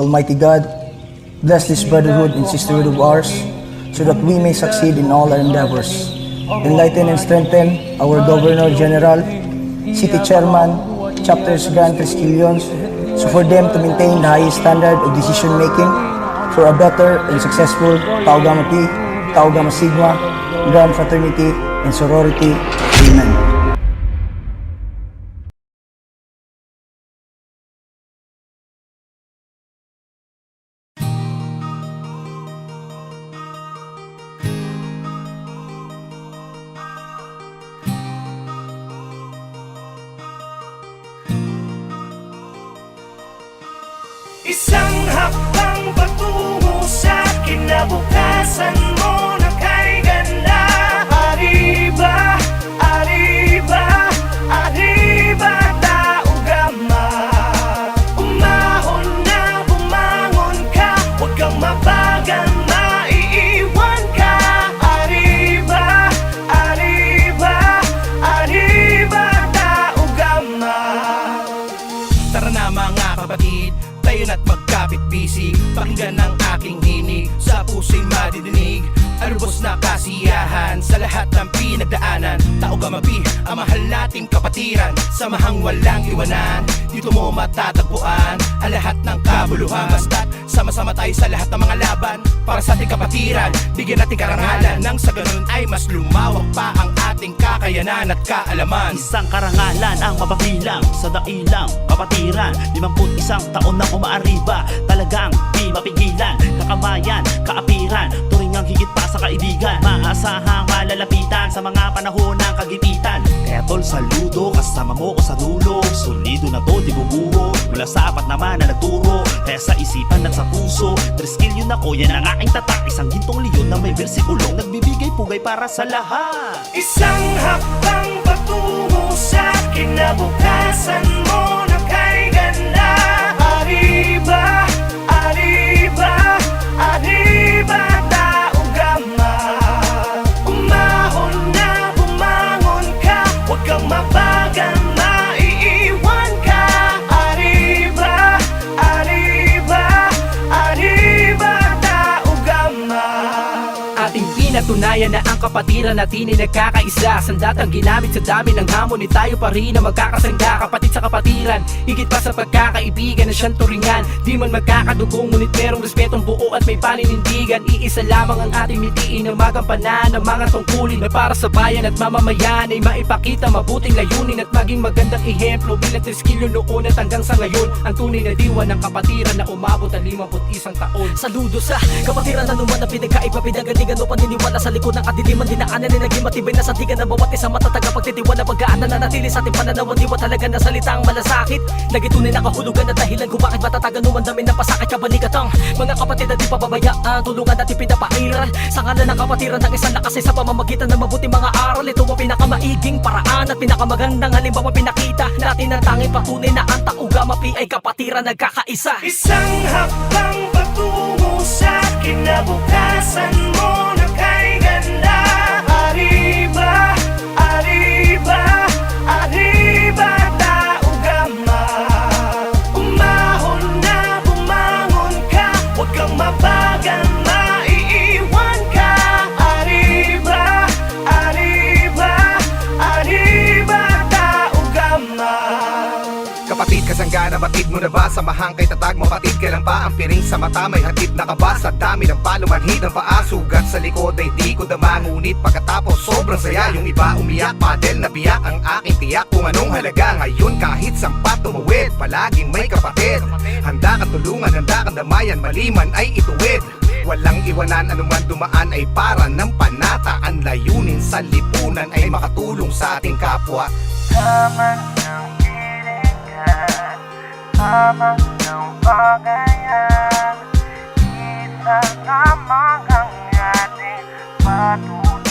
Almighty God, bless this brotherhood and sisterhood of ours, so that we may succeed in all our endeavors. Enlighten and strengthen our Governor General, City Chairman, chapters, Grand Triskelions, so for them to maintain the highest standard of decision making for a better and successful Tau Gamma Pi, Tau Gamma Sigma, Grand Fraternity and Sorority. Amen. Isang hakbang patungo sa kinabukasan mo na kay ganda. Arriba, arriba, arriba, Tau Gamma. Umahon na bumangon ka, huwag kang mabagal, maiiwan ka. Arriba, arriba, arriba, Tau Gamma. Tara na mga kapatid, tayo na't magkapit-bisig, pakinggan ang aking hinig, sa puso'y madidinig. Alubos na kasiyahan sa lahat ng pinagdaanan. Tau Gamma Pi, ang mahal nating kapatiran, samahang walang iwanan. Dito mo matatagpuan ang lahat ng kabuluhan. Basta't sama-sama tayo sa lahat ng mga laban para sa ating kapatiran. Bigyan natin karangalan nang sa ganun ay mas lumawak pa ang ating kakayanan at kaalaman. Isang karangalan ang mapapilang sa dailang kapatiran. 51 taon nang umaariba, talagang di mapigilan. Kakamayan, kaapiran, turingang higit pa sa kaibigan. Maasahang malalapitan sa mga panahon ng kagipitan. Kaya tol, saludo, kasama mo ko sa dulo. Solido na to, di bubuho, mula sa apat naman na nagturo. Kaya sa isipan at sa puso, Triskelion ako, yan ang aking tatak. Isang gintong leon na may bersikulong nagbibigay pugay para sa lahat. Isang hakbang patungo sa kinabukasan mo na kay ganda. Arriba, arriba, arriba, Tau Gamma. Umahon na bumangon ka, huwag kang mabagal, maiiwan ka. Arriba, arriba, arriba, Tau Gamma. Ating pinatunayan na ang kapatiran natin ay nagkakaisa. Sandatang ginamit sa dami ng hamon, ni tayo pa rin na magkakasangga. Kapatid sa kapatiran, higit pa sa pagkakaibigan na siyang turingan. Di man magkakadugong, ngunit merong respetong buo at may paninindigan. Iisa lamang ang ating mitiin na magampanan ng mga tungkulin na para sa bayan at mamamayan ay maipakita mabuting layunin at maging magandang ehemplo bilang Triskelion noon at hanggang sa ngayon. Ang tunay na diwa ng kapatiran na umabot ang 51 taon. Saludo sa kapatiran na naman ang pinagkaiba, pinagalingan o paniniwala sa likod ng kadiliman. Dinaanan na naging matibay na sandigan ng bawat isang matatag. Pagtitiwala, pagkaan na nanatili sa ating pananaw. Diwa talaga na salitang malasakit, nagitunay na kahulugan at dahilan kung bakit matatagan numandamin na pasakit kabalikatang mga kapatid na di pababayaan. Tulungan natin pinapairal sa ngalan ng kapatiran ng isang lakas sa pamamagitan ng mabuting mga aral. Ito ang pinakamaiging paraan at pinakamagandang halimbawa pinakita natin ang tanging patunay na ang Tau Gamma Pi ay kapatiran nagkakaisa. Isang hakbang patungo sa kinabukasan mo na kay ganda. Arriba, arriba, arriba, Tau Gamma. Umahon na bumangon ka, huwag kang mabagal, maiiwan ka. Arriba, arriba, arriba, Tau Gamma. Kapatid, kasanggana, batid mo na ba? Samahang kay tatag, mapatid, kailan pa ang piring sa mata? May hatid na ka ba? Sa dami ng palumanhid ng paa, sugat sa likod ay di ko dama. Ngunit pagkatapos sobrang saya, yung iba umiyak, padel na biyak ang aking tiyak. Kung anong halaga ngayon kahit sampat tumawid, palaging may kapatid. Handa kang tulungan, handa kang damayan, maliman ay ituwid. Walang iwanan, anuman dumaan ay para ng panata. Ang layunin sa lipunan ay makatulong sa ating kapwa. Tama ng hilingan, tama ng bagayan, isa lamang ang ating patuloy.